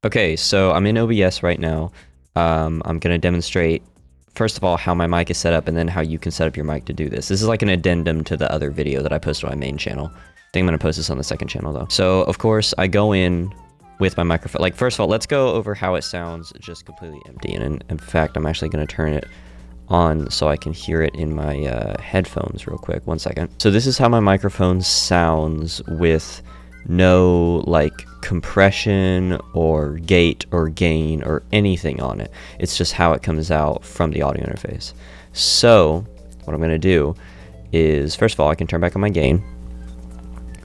Okay, so I'm in OBS right now. I'm going to demonstrate, first of all, how my mic is set up and then how you can set up your mic to do this. This is like an addendum to the other video that I posted on my main channel. I think I'm going to post this on the second channel though. So, of course, I go in with my microphone. Like, first of all, let's go over how it sounds just completely empty. And in fact, I'm actually going to turn it on so I can hear it in my headphones real quick. 1 second. So this is how my microphone sounds with no like compression or gate or gain or anything on it. It's just how it comes out from the audio interface. So what I'm going to do is, first of all, I can turn back on my gain,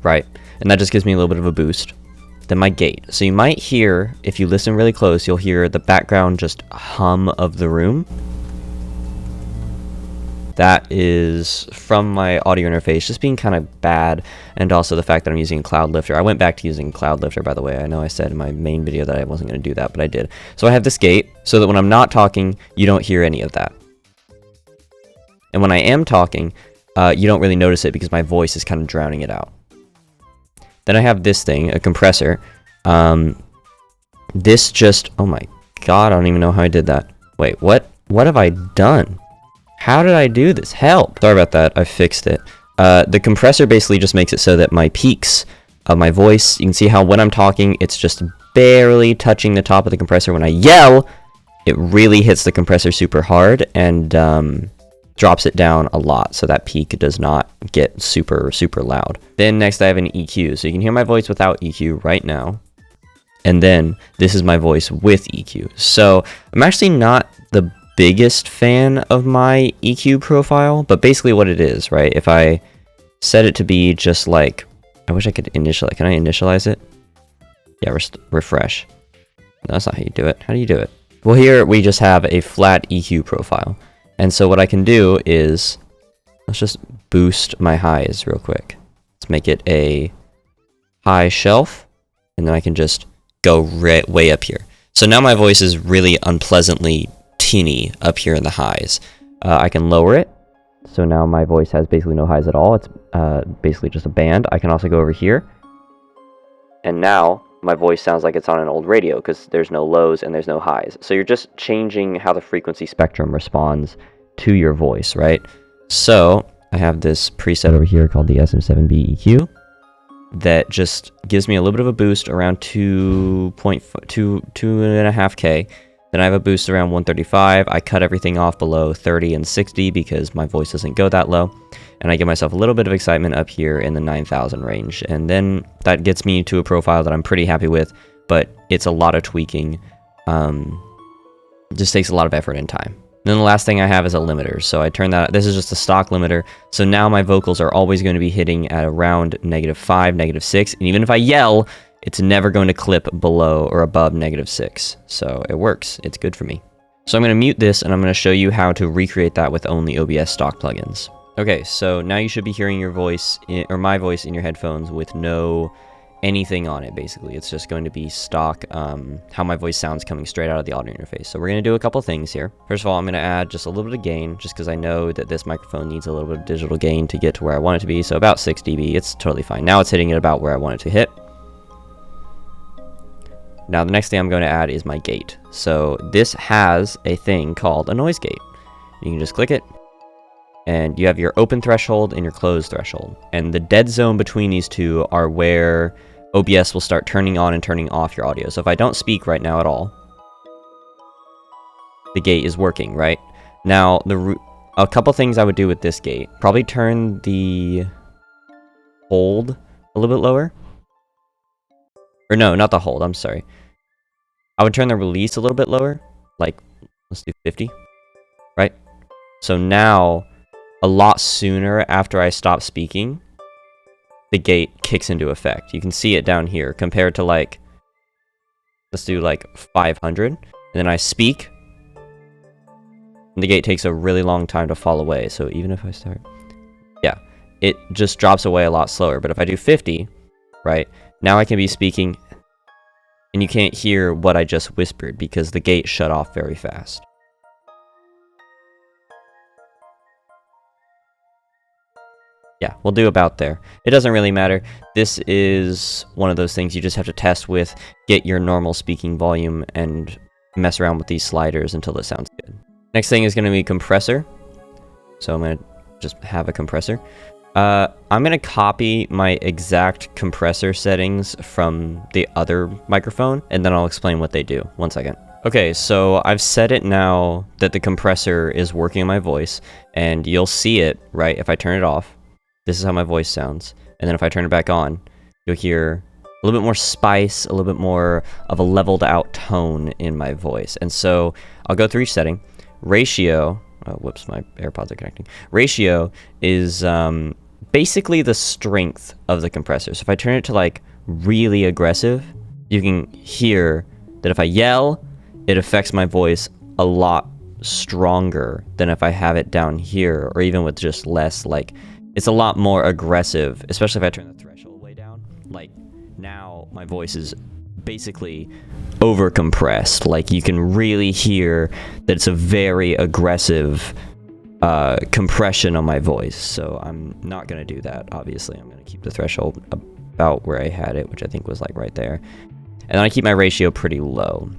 right? And that just gives me a little bit of a boost. Then my gate. So you might hear, if you listen really close, you'll hear the background just hum of the room. That is from my audio interface just being kind of bad, and also the fact that I'm using Cloud Lifter. I went back to using Cloud Lifter, by the way. I know I said in my main video that I wasn't going to do that, but I did. So I have this gate so that when I'm not talking, you don't hear any of that. And when I am talking, you don't really notice it because my voice is kind of drowning it out. Then I have this thing, a compressor. This just, oh my god, I don't even know how I did that. Wait, what have I done? How did I do this? Help! Sorry about that, I fixed it. The compressor basically just makes it so that my peaks of my voice, you can see how when I'm talking, it's just barely touching the top of the compressor. When I yell, it really hits the compressor super hard and drops it down a lot, so that peak does not get super, super loud. Then next I have an EQ, so you can hear my voice without EQ right now. And then this is my voice with EQ. So I'm actually not the biggest fan of my EQ profile, but basically what it is, right? If I set it to be just like, I wish I could initialize. Can I initialize it? Yeah, refresh. No, that's not how you do it. How do you do it? Well, here we just have a flat EQ profile. And so what I can do is, let's just boost my highs real quick. Let's make it a high shelf, and then I can just go way up here. So now my voice is really unpleasantly teeny up here in the highs. I can lower it, so now my voice has basically no highs at all. It's basically just a band. I can also go over here, and now my voice sounds like it's on an old radio because there's no lows and there's no highs. So you're just changing how the frequency spectrum responds to your voice, right? So I have this preset over here called the SM7B EQ that just gives me a little bit of a boost around 2.5K. Then I have a boost around 135. I cut everything off below 30 and 60 because my voice doesn't go that low. And I give myself a little bit of excitement up here in the 9,000 range. And then that gets me to a profile that I'm pretty happy with, but it's a lot of tweaking. It just takes a lot of effort and time. And then the last thing I have is a limiter. So I turn that, this is just a stock limiter. So now my vocals are always going to be hitting at around -5, -6. And even if I yell, it's never going to clip below or above -6. So it works. It's good for me. So I'm going to mute this and I'm going to show you how to recreate that with only OBS stock plugins. Okay, so now you should be hearing your voice, or my voice in your headphones with no anything on it, basically. It's just going to be stock, how my voice sounds coming straight out of the audio interface. So we're going to do a couple things here. First of all, I'm going to add just a little bit of gain, just because I know that this microphone needs a little bit of digital gain to get to where I want it to be. So about 6 dB, it's totally fine. Now it's hitting it about where I want it to hit. Now the next thing I'm going to add is my gate. So this has a thing called a noise gate. You can just click it, and you have your open threshold and your closed threshold. And the dead zone between these two are where OBS will start turning on and turning off your audio. So if I don't speak right now at all, the gate is working, right? Now, a couple things I would do with this gate. Probably turn the hold a little bit lower. Or no, not the hold, I'm sorry. I would turn the release a little bit lower. Like, let's do 50, right? So now, a lot sooner after I stop speaking, the gate kicks into effect. You can see it down here compared to like, let's do like 500. And then I speak, and the gate takes a really long time to fall away. So even if I start, yeah, it just drops away a lot slower. But if I do 50, right, now I can be speaking, and you can't hear what I just whispered because the gate shut off very fast. Yeah, we'll do about there. It doesn't really matter. This is one of those things you just have to test with, get your normal speaking volume, and mess around with these sliders until it sounds good. Next thing is going to be compressor. So I'm going to just have a compressor. I'm going to copy my exact compressor settings from the other microphone, and then I'll explain what they do. 1 second. Okay, so I've set it now that the compressor is working on my voice, and you'll see it, right, if I turn it off. This is how my voice sounds. And then if I turn it back on, you'll hear a little bit more spice, a little bit more of a leveled out tone in my voice. And so I'll go through each setting. Ratio, oh, whoops, my AirPods are connecting. Ratio is basically the strength of the compressor. So if I turn it to like really aggressive, you can hear that if I yell, it affects my voice a lot stronger than if I have it down here, or even with just less, like, it's a lot more aggressive, especially if I turn the threshold way down. Like, now my voice is basically over-compressed. Like, you can really hear that it's a very aggressive compression on my voice. So I'm not going to do that, obviously. I'm going to keep the threshold about where I had it, which I think was, like, right there. And then I keep my ratio pretty low.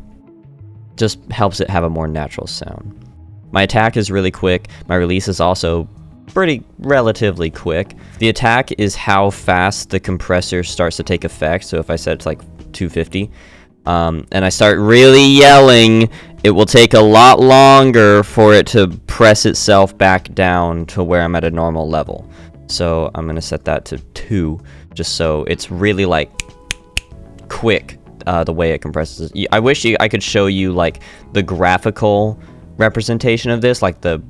Just helps it have a more natural sound. My attack is really quick. My release is also pretty relatively quick. The attack is how fast the compressor starts to take effect. So if I set it to like 250 and I start really yelling, it will take a lot longer for it to press itself back down to where I'm at a normal level. So I'm going to set that to 2, just so it's really like quick the way it compresses. I wish I could show you like the graphical representation of this, like the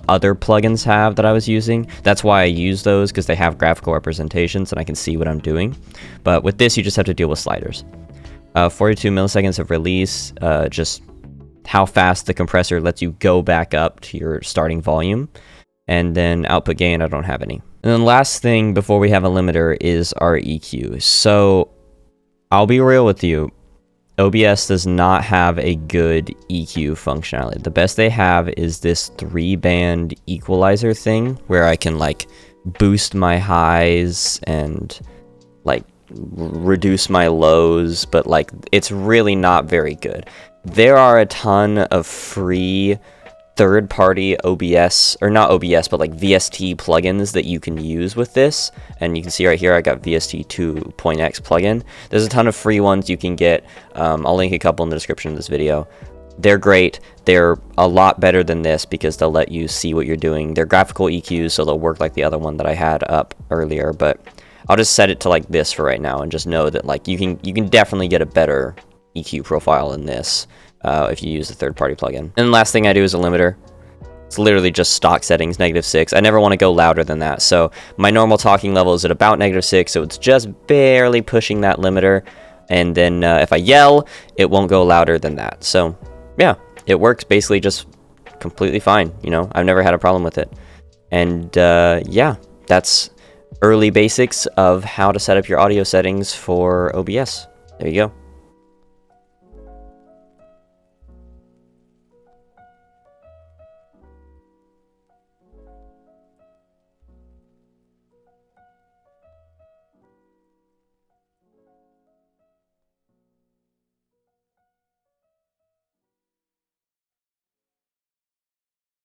other plugins have that I was using. That's why I use those, because they have graphical representations and I can see what I'm doing. But with this, you just have to deal with sliders. 42 milliseconds of release, just how fast the compressor lets you go back up to your starting volume. And then output gain, I don't have any. And then last thing before we have a limiter is our EQ. So I'll be real with you. OBS does not have a good EQ functionality. The best they have is this 3-band equalizer thing where I can like boost my highs and like reduce my lows, but like it's really not very good. There are a ton of free third-party OBS, or not OBS, but like VST plugins that you can use with this. And you can see right here, I got VST 2.x plugin. There's a ton of free ones you can get. I'll link a couple in the description of this video. They're great. They're a lot better than this because they'll let you see what you're doing. They're graphical EQs, so they'll work like the other one that I had up earlier. But I'll just set it to like this for right now and just know that like you can definitely get a better EQ profile in this. If you use a third-party plugin. And the last thing I do is a limiter. It's literally just stock settings, -6. I never want to go louder than that. So my normal talking level is at about -6, so it's just barely pushing that limiter. And then if I yell, it won't go louder than that. So yeah, it works basically just completely fine. You know, I've never had a problem with it. And yeah, that's early basics of how to set up your audio settings for OBS. There you go.